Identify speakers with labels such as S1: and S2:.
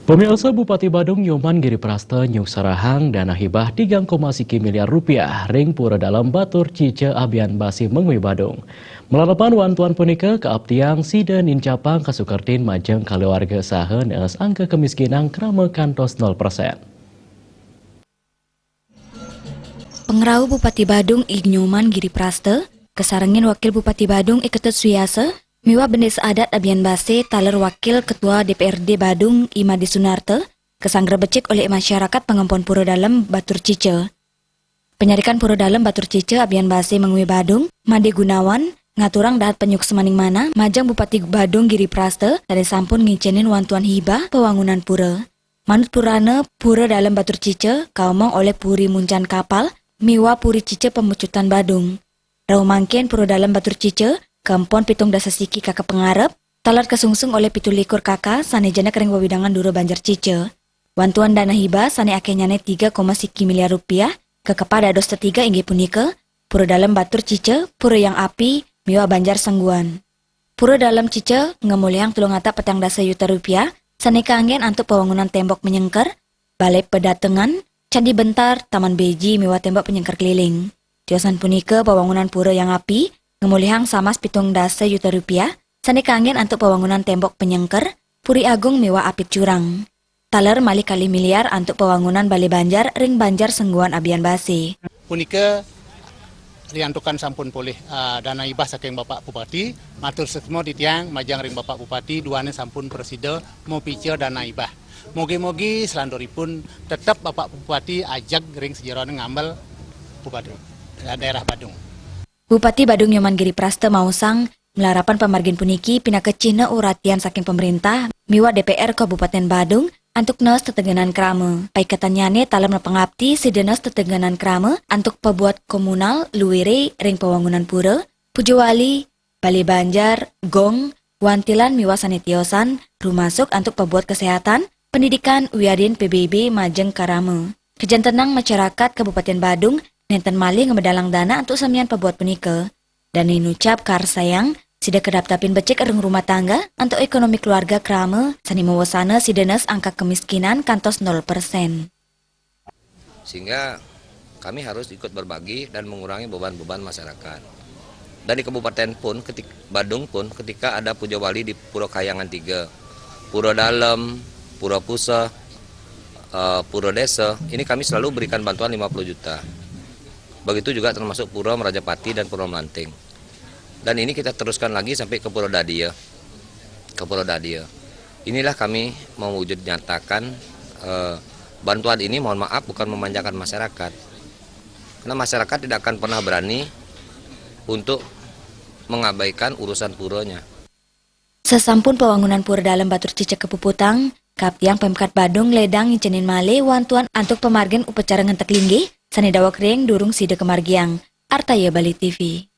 S1: Pemirsa Bupati Badung Nyoman Giri Prasta nyusarahang dana hibah 3,1 miliar rupiah ring pura dalam batur cice abian basi mengwi Badung. Melalapan wantuan punika keabtiang sida nincapang kasukertin majeng keluarga saha neus angka kemiskinan krama kantos 0%.
S2: Pengrau Bupati Badung Ig Nyoman Giri Prasta, kesarangin Wakil Bupati Badung Iketut Suyasa, miwa bendes adat abian base taler Wakil Ketua DPRD Badung Imadi Sunarte, kesangger becek oleh masyarakat pengampun pura dalam Batur Cice. Penyarikan pura dalam Batur Cice abian base mengwi Badung, Made Gunawan, ngaturang dahat penyuk semaning mana, majang Bupati Badung Giri Prasta, dari sampun ngicenin wantuan hibah pewangunan pura. Manut purana pura dalam Batur Cice, kaumong oleh puri muncan kapal, miwa puri Cice pemucutan Badung. Rau mangken pura dalam Batur Cice, Kampon pitung dasa siki kakak pengarep, talat kesungsung oleh 17 kakak, sane jana kering wawidangan dura Banjar Cice. Wantuan dana hibah sane akenyane 3,1 miliar rupiah, kekepada dos ketiga inggih punika, pura dalam Batur Cice, pura yang api, miwa Banjar Sangguan. Pura dalam Cice, ngemuliang tulung ata petang dasa juta rupiah, sane kangen antuk pewangunan tembok menyengker, balai pedatengan, candi bentar, taman beji, miwa tembok penyengker keliling. Tiosan punika pewangunan pura yang api, ngemulihang samas pitung dasa juta rupiah, sane kangen antuk pewangunan tembok penyengker, puri agung miwa apit curang. Taler mali kali miliar antuk pewangunan Balai Banjar, ring Banjar Sengguan abian base.
S3: Punika riantukan sampun pulih dana hibah saking Bapak Bupati, matur setmo ditiang majang ring Bapak Bupati, duane sampun presida mau pice dana hibah. Mogi-mogi selandoripun tetap Bapak Bupati ajak ring sejarah ngambel Bupati daerah Badung.
S2: Bupati Badung Nyoman Giri Prasta mausang melarapan pemargin puniki pinake cina uratian saking pemerintah miwa DPR Kabupaten Badung antuk neus tetegenan krama. Paikatanyane talam pengabdi sidenes tetegenan krama antuk pebuat komunal luwire ring pewangunan pura, Pujowali, Balai Banjar, Gong, Wantilan miwa sanitiosan, rumasuk antuk pebuat kesehatan, pendidikan Wiadin PBB Majeng Karama. Kejantenang masyarakat Kabupaten Badung nenten mali ngemedalang dana untuk samian pebuat punika. Dan inucap karsayang, sida kedaptapin becek ereng rumah tangga untuk ekonomi keluarga krama, sani mewasana sidenes angka kemiskinan kantos 0%.
S4: Sehingga kami harus ikut berbagi dan mengurangi beban-beban masyarakat. Dan di kabupaten pun, Badung pun ketika ada Puja Wali di Pura Kayangan 3, Pura Dalem, Pura Pusa, Pura Desa, ini kami selalu berikan bantuan 50 juta. Begitu juga termasuk Pura Merajapati dan Pura Melanting. Dan ini kita teruskan lagi sampai ke Pura Dadia. Inilah kami mewujud nyatakan bantuan ini, mohon maaf, bukan memanjakan masyarakat. Karena masyarakat tidak akan pernah berani untuk mengabaikan urusan puranya.
S2: Sesampun pewangunan pura dalam Batur Cice Kepuputang, Kaptiang Pemkat Badung ledang ngicenin male wantuan antuk pemargen upacara ngentek linggih, sani dawak ring durung sida kemargiang. Artaya Bali TV.